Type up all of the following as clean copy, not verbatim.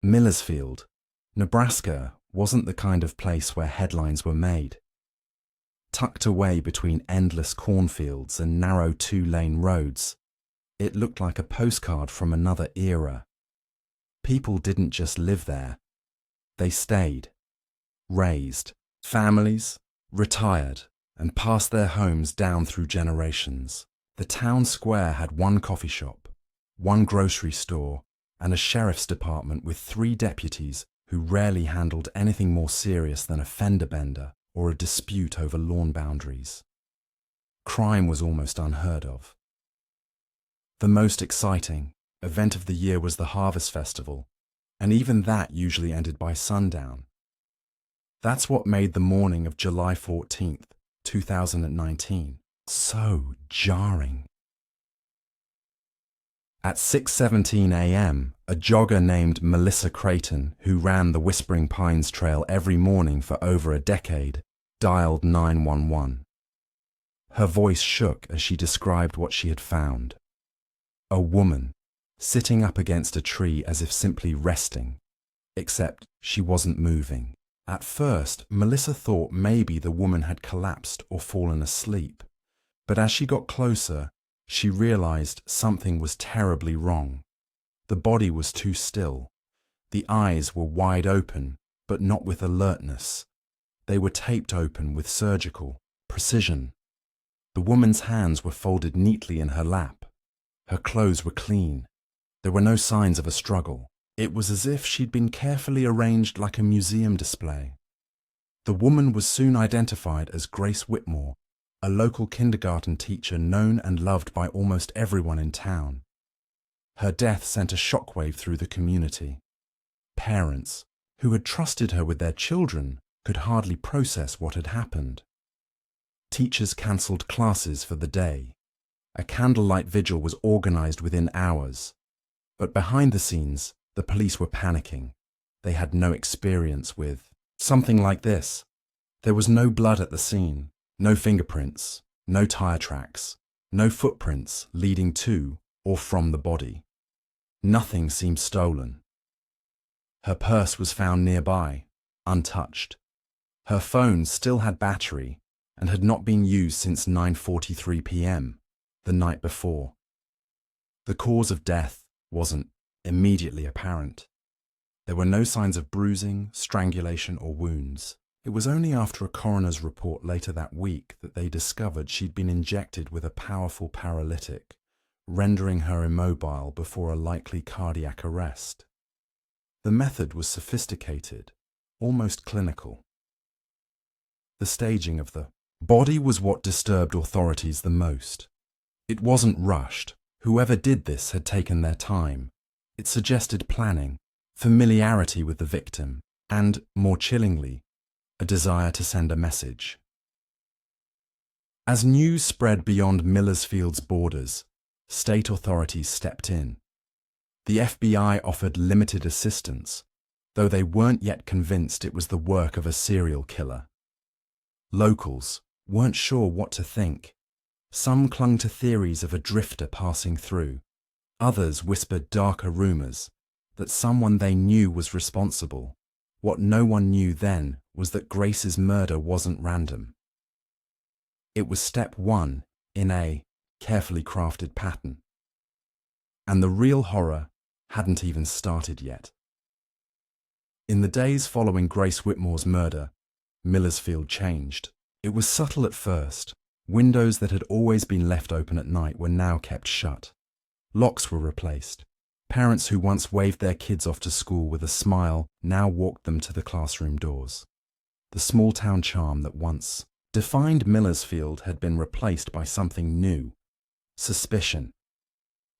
Millersfield, Nebraska wasn't the kind of place where headlines were made. Tucked away between endless cornfields and narrow two-lane roads, it looked like a postcard from another era. People didn't just live there. They stayed, raised families, retired, and passed their homes down through generations. The town square had one coffee shop, one grocery store, and a sheriff's department with 3 deputies who rarely handled anything more serious than a fender bender or a dispute over lawn boundaries. Crime was almost unheard of. The most exciting event of the year was the Harvest Festival, and even that usually ended by sundown. That's what made the morning of July 14th, 2019, so jarring. At 6:17 a.m., a jogger named Melissa Creighton, who ran the Whispering Pines Trail every morning for over a decade, dialed 911. Her voice shook as she described what she had found. A woman, sitting up against a tree as if simply resting, except she wasn't moving. At first, Melissa thought maybe the woman had collapsed or fallen asleep, but as she got closer, she realized something was terribly wrong. The body was too still. The eyes were wide open, but not with alertness. They were taped open with surgical precision. The woman's hands were folded neatly in her lap. Her clothes were clean. There were no signs of a struggle. It was as if she'd been carefully arranged like a museum display. The woman was soon identified as Grace Whitmore, a local kindergarten teacher known and loved by almost everyone in town. Her death sent a shockwave through the community. Parents, who had trusted her with their children, could hardly process what had happened. Teachers cancelled classes for the day. A candlelight vigil was organized within hours. But behind the scenes, the police were panicking. They had no experience with something like this. There was no blood at the scene, no fingerprints, no tire tracks, no footprints leading to or from the body. Nothing seemed stolen. Her purse was found nearby, untouched. Her phone still had battery and had not been used since 9:43 p.m., the night before. The cause of death wasn't immediately apparent. There were no signs of bruising, strangulation, or wounds. It was only after a coroner's report later that week that they discovered she'd been injected with a powerful paralytic, rendering her immobile before a likely cardiac arrest. The method was sophisticated, almost clinical. The staging of the body was what disturbed authorities the most. It wasn't rushed. Whoever did this had taken their time. It suggested planning, familiarity with the victim, and, more chillingly, a desire to send a message. As news spread beyond Millersfield's borders, state authorities stepped in. The FBI offered limited assistance, though they weren't yet convinced it was the work of a serial killer. Locals weren't sure what to think. Some clung to theories of a drifter passing through. Others whispered darker rumors that someone they knew was responsible. What no one knew then was that Grace's murder wasn't random. It was step 1 in a carefully crafted pattern. And the real horror hadn't even started yet. In the days following Grace Whitmore's murder, Millersfield changed. It was subtle at first. Windows that had always been left open at night were now kept shut. Locks were replaced. Parents who once waved their kids off to school with a smile now walked them to the classroom doors. The small-town charm that once defined Millersfield had been replaced by something new: suspicion.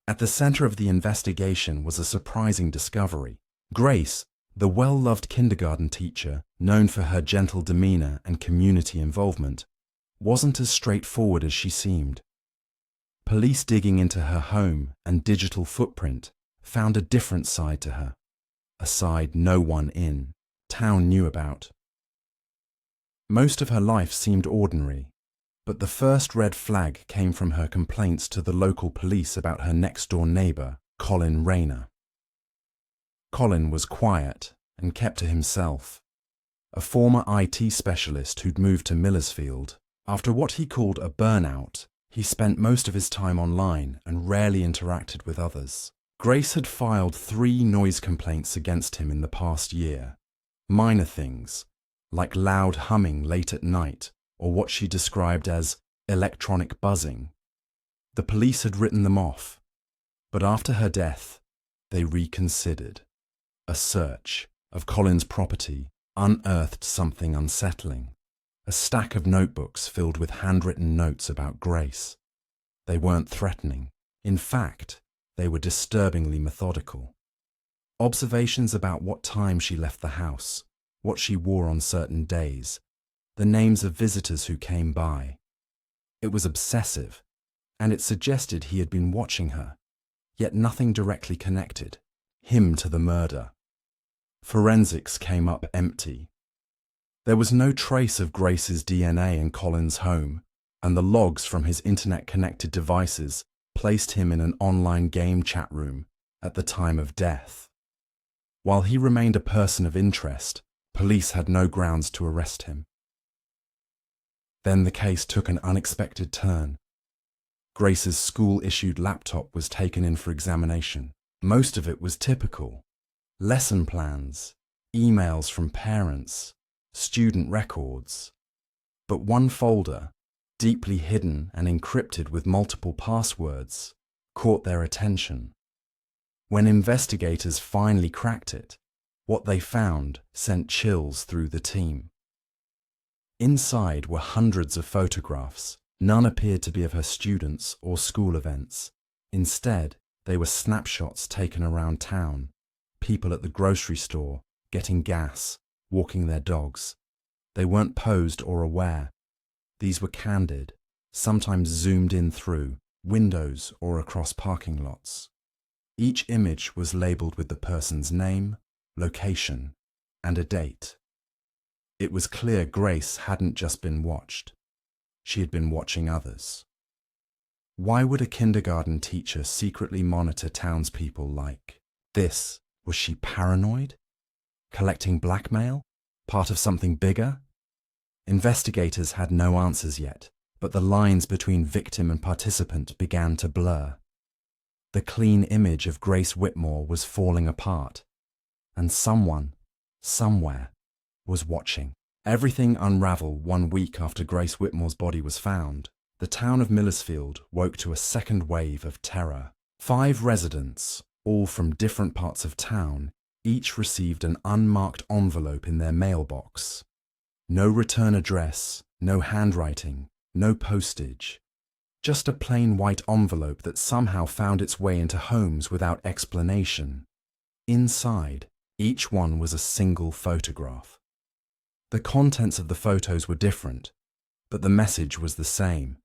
At the center of the investigation was a surprising discovery. Grace, the well-loved kindergarten teacher, known for her gentle demeanor and community involvement, wasn't as straightforward as she seemed. Police digging into her home and digital footprint found a different side to her, a side no one in town knew about. Most of her life seemed ordinary, but the first red flag came from her complaints to the local police about her next-door neighbor, Colin Rayner. Colin was quiet and kept to himself. A former IT specialist who'd moved to Millersfield, after what he called a burnout, he spent most of his time online and rarely interacted with others. Grace had filed 3 noise complaints against him in the past year. Minor things, like loud humming late at night or what she described as electronic buzzing. The police had written them off, but after her death, they reconsidered. A search of Colin's property unearthed something unsettling. A stack of notebooks filled with handwritten notes about Grace. They weren't threatening. In fact, they were disturbingly methodical. Observations about what time she left the house, what she wore on certain days, the names of visitors who came by. It was obsessive, and it suggested he had been watching her, yet nothing directly connected him to the murder. Forensics came up empty. There was no trace of Grace's DNA in Colin's home, and the logs from his internet-connected devices placed him in an online game chat room at the time of death. While he remained a person of interest, police had no grounds to arrest him. Then the case took an unexpected turn. Grace's school-issued laptop was taken in for examination. Most of it was typical. Lesson plans, emails from parents, student records. But one folder, deeply hidden and encrypted with multiple passwords, caught their attention. When investigators finally cracked it, what they found sent chills through the team. Inside were hundreds of photographs. None appeared to be of her students or school events. Instead, they were snapshots taken around town, people at the grocery store, getting gas, walking their dogs. They weren't posed or aware. These were candid, sometimes zoomed in through windows or across parking lots. Each image was labeled with the person's name, location, and a date. It was clear Grace hadn't just been watched. She had been watching others. Why would a kindergarten teacher secretly monitor townspeople like this? Was she paranoid? Collecting blackmail? Part of something bigger? Investigators had no answers yet, but the lines between victim and participant began to blur. The clean image of Grace Whitmore was falling apart, and someone, somewhere, was watching. Everything unraveled 1 week after Grace Whitmore's body was found. The town of Millersfield woke to a second wave of terror. 5 residents, all from different parts of town, each received an unmarked envelope in their mailbox. No return address, no handwriting, no postage. Just a plain white envelope that somehow found its way into homes without explanation. Inside, each one was a single photograph. The contents of the photos were different, but the message was the same.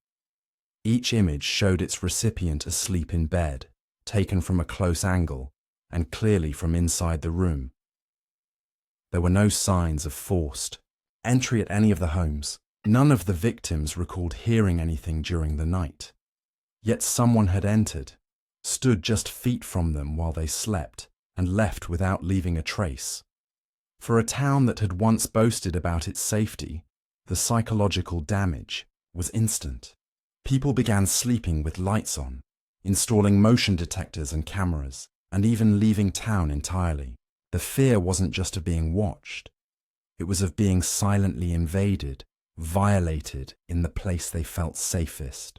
Each image showed its recipient asleep in bed, taken from a close angle, and clearly from inside the room. There were no signs of forced entry at any of the homes. None of the victims recalled hearing anything during the night. Yet someone had entered, stood just feet from them while they slept, and left without leaving a trace. For a town that had once boasted about its safety, the psychological damage was instant. People began sleeping with lights on, installing motion detectors and cameras, and even leaving town entirely. The fear wasn't just of being watched. It was of being silently invaded, violated in the place they felt safest.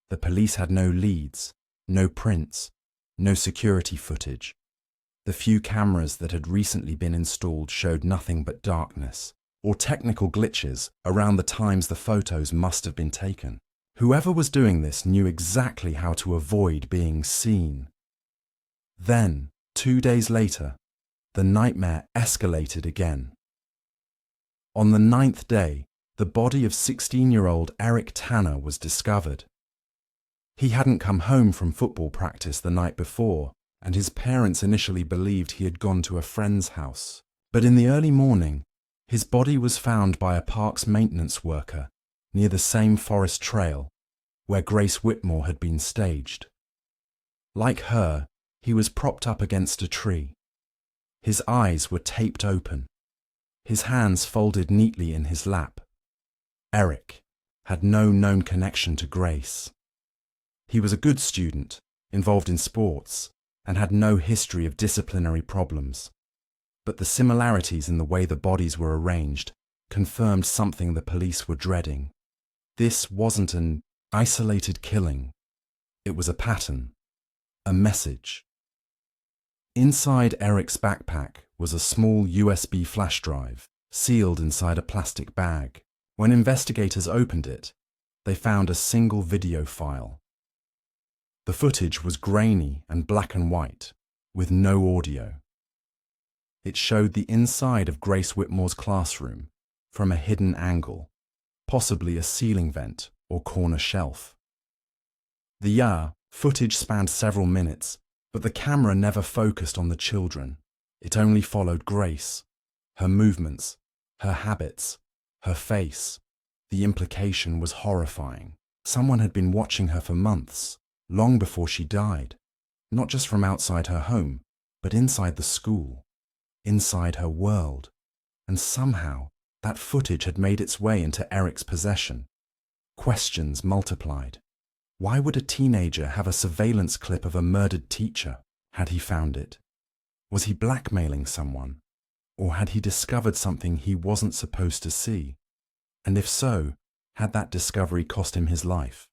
The police had no leads, no prints, no security footage. The few cameras that had recently been installed showed nothing but darkness, or technical glitches around the times the photos must have been taken. Whoever was doing this knew exactly how to avoid being seen. Then, 2 days later, the nightmare escalated again. On the 9th day, the body of 16-year-old Eric Tanner was discovered. He hadn't come home from football practice the night before, and his parents initially believed he had gone to a friend's house. But in the early morning, his body was found by a park's maintenance worker near the same forest trail where Grace Whitmore had been staged. Like her, he was propped up against a tree, His eyes were taped open, his hands folded neatly in his lap. Eric had no known connection to Grace. He was a good student, involved in sports, and had no history of disciplinary problems. But the similarities in the way the bodies were arranged confirmed something the police were dreading. This wasn't an isolated killing. It was a pattern, a message. Inside Eric's backpack was a small USB flash drive, sealed inside a plastic bag. When investigators opened it, they found a single video file. The footage was grainy and black and white, with no audio. It showed the inside of Grace Whitmore's classroom from a hidden angle, possibly a ceiling vent or corner shelf. The footage spanned several minutes, but the camera never focused on the children. It only followed Grace, her movements, her habits, her face. The implication was horrifying. Someone had been watching her for months, long before she died, not just from outside her home, but inside the school, inside her world. And somehow, that footage had made its way into Eric's possession. Questions multiplied. Why would a teenager have a surveillance clip of a murdered teacher? Had he found it? Was he blackmailing someone? Or had he discovered something he wasn't supposed to see? And if so, had that discovery cost him his life?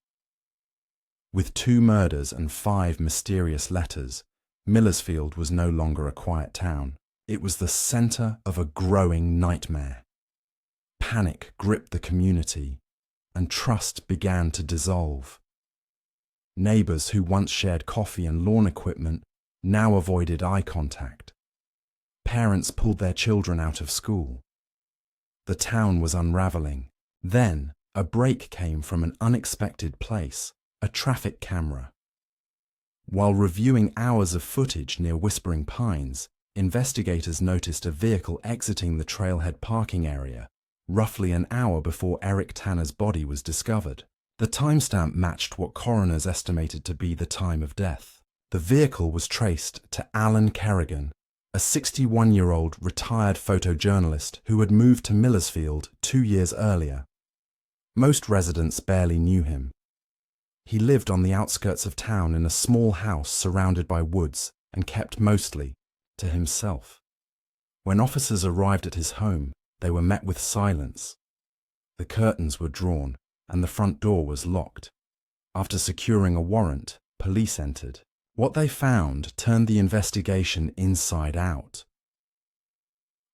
With 2 murders and 5 mysterious letters, Millersfield was no longer a quiet town. It was the center of a growing nightmare. Panic gripped the community, and trust began to dissolve. Neighbors who once shared coffee and lawn equipment now avoided eye contact. Parents pulled their children out of school. The town was unraveling. Then, a break came from an unexpected place, a traffic camera. While reviewing hours of footage near Whispering Pines, investigators noticed a vehicle exiting the trailhead parking area roughly an hour before Eric Tanner's body was discovered. The timestamp matched what coroners estimated to be the time of death. The vehicle was traced to Alan Kerrigan, a 61-year-old retired photojournalist who had moved to Millersfield 2 years earlier. Most residents barely knew him. He lived on the outskirts of town in a small house surrounded by woods and kept mostly to himself. When officers arrived at his home, they were met with silence. The curtains were drawn and the front door was locked. After securing a warrant, police entered. What they found turned the investigation inside out.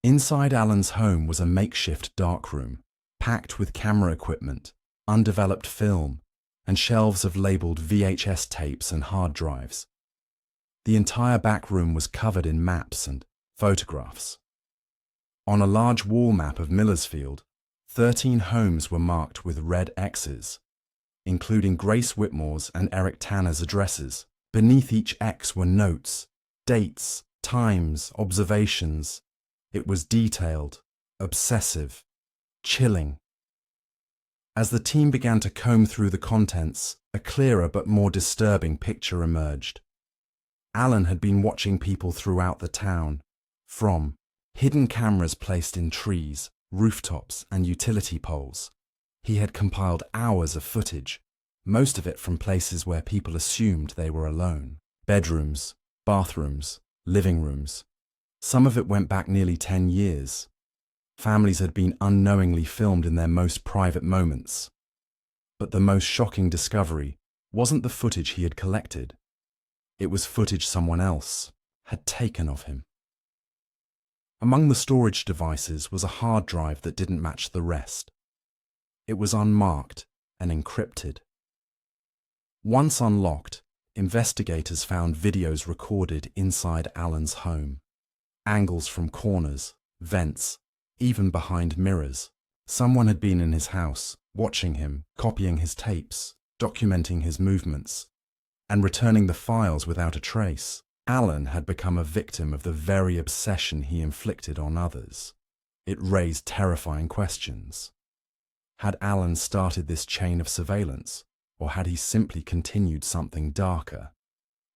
Inside Alan's home was a makeshift darkroom, packed with camera equipment, undeveloped film, and shelves of labeled VHS tapes and hard drives. The entire back room was covered in maps and photographs. On a large wall map of Millersfield, 13 homes were marked with red X's, including Grace Whitmore's and Eric Tanner's addresses. Beneath each X were notes, dates, times, observations. It was detailed, obsessive, chilling. As the team began to comb through the contents, a clearer but more disturbing picture emerged. Alan had been watching people throughout the town, from hidden cameras placed in trees, rooftops, and utility poles. He had compiled hours of footage, most of it from places where people assumed they were alone. Bedrooms, bathrooms, living rooms. Some of it went back nearly 10 years. Families had been unknowingly filmed in their most private moments. But the most shocking discovery wasn't the footage he had collected. It was footage someone else had taken of him. Among the storage devices was a hard drive that didn't match the rest. It was unmarked and encrypted. Once unlocked, investigators found videos recorded inside Alan's home. Angles from corners, vents, even behind mirrors. Someone had been in his house, watching him, copying his tapes, documenting his movements, and returning the files without a trace. Alan had become a victim of the very obsession he inflicted on others. It raised terrifying questions. Had Alan started this chain of surveillance, or had he simply continued something darker?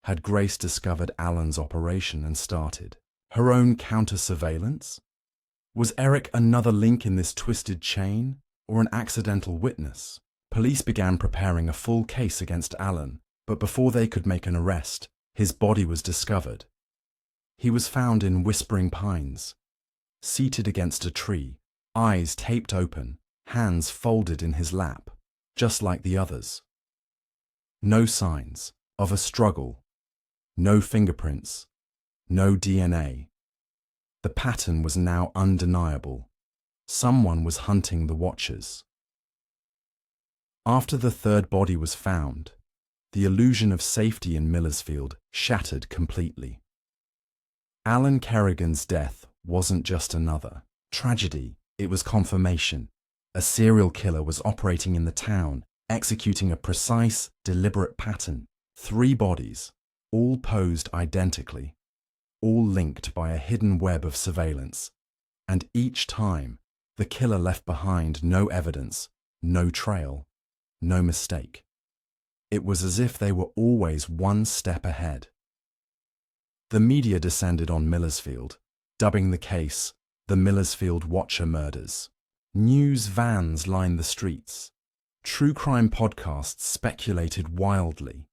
Had Grace discovered Alan's operation and started Her own counter-surveillance? Was Eric another link in this twisted chain, or an accidental witness? Police began preparing a full case against Alan, but before they could make an arrest, his body was discovered. He was found in Whispering Pines, seated against a tree, eyes taped open, hands folded in his lap, just like the others. No signs of a struggle, no fingerprints, no DNA. The pattern was now undeniable. Someone was hunting the watchers. After the third body was found, the illusion of safety in Millersfield shattered completely. Alan Kerrigan's death wasn't just another tragedy, it was confirmation. A serial killer was operating in the town, executing a precise, deliberate pattern. 3 bodies, all posed identically, all linked by a hidden web of surveillance. And each time, the killer left behind no evidence, no trail, no mistake. It was as if they were always one step ahead. The media descended on Millersfield, dubbing the case the Millersfield Watcher Murders. News vans lined the streets. True crime podcasts speculated wildly.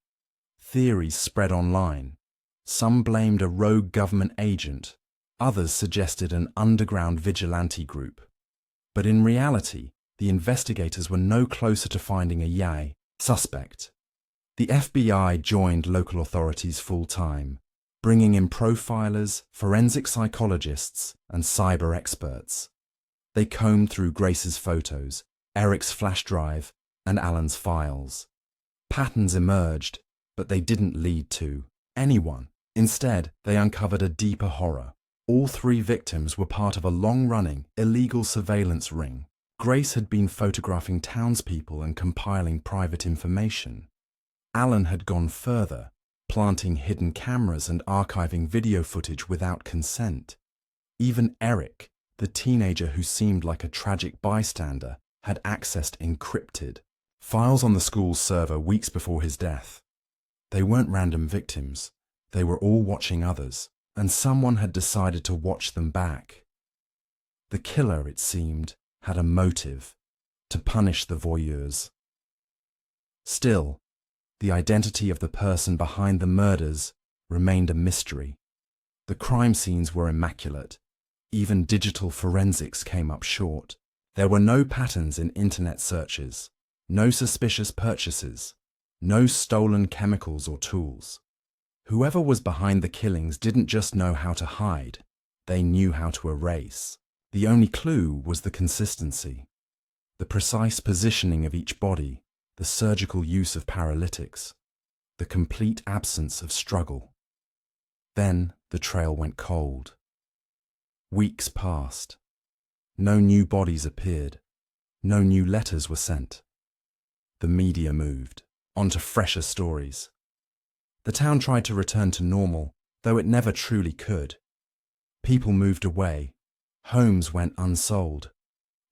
Theories spread online. Some blamed a rogue government agent. Others suggested an underground vigilante group. But in reality, the investigators were no closer to finding a suspect. The FBI joined local authorities full-time, bringing in profilers, forensic psychologists, and cyber experts. They combed through Grace's photos, Eric's flash drive, and Alan's files. Patterns emerged, but they didn't lead to anyone. Instead, they uncovered a deeper horror. All 3 victims were part of a long-running, illegal surveillance ring. Grace had been photographing townspeople and compiling private information. Alan had gone further, planting hidden cameras and archiving video footage without consent. Even Eric, the teenager who seemed like a tragic bystander, had accessed encrypted files on the school's server weeks before his death. They weren't random victims. They were all watching others, and someone had decided to watch them back. The killer, it seemed, had a motive: to punish the voyeurs. Still, the identity of the person behind the murders remained a mystery. The crime scenes were immaculate. Even digital forensics came up short. There were no patterns in internet searches, no suspicious purchases, no stolen chemicals or tools. Whoever was behind the killings didn't just know how to hide, they knew how to erase. The only clue was the consistency, the precise positioning of each body, the surgical use of paralytics, the complete absence of struggle. Then the trail went cold. Weeks passed. No new bodies appeared. No new letters were sent. The media moved on to fresher stories. The town tried to return to normal, though it never truly could. People moved away. Homes went unsold.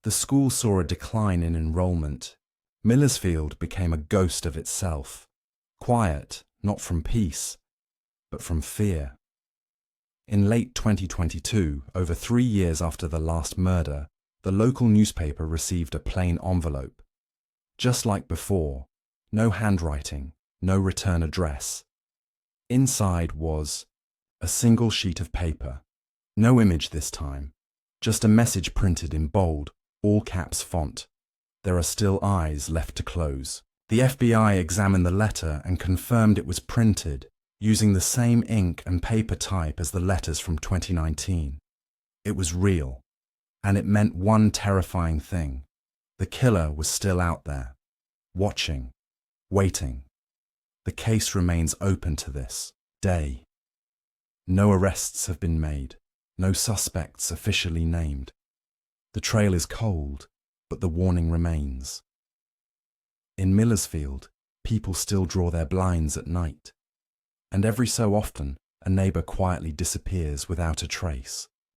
The school saw a decline in enrollment. Millersfield became a ghost of itself. Quiet, not from peace, but from fear. In late 2022, over 3 years after the last murder, the local newspaper received a plain envelope. Just like before, no handwriting, no return address. Inside was a single sheet of paper. No image this time, just a message printed in bold, all-caps font. There are still eyes left to close. The FBI examined the letter and confirmed it was printed using the same ink and paper type as the letters from 2019. It was real, and it meant one terrifying thing. The killer was still out there, watching, waiting. The case remains open to this day. No arrests have been made, no suspects officially named. The trail is cold, but the warning remains. In Millersfield, people still draw their blinds at night, and every so often a neighbour quietly disappears without a trace.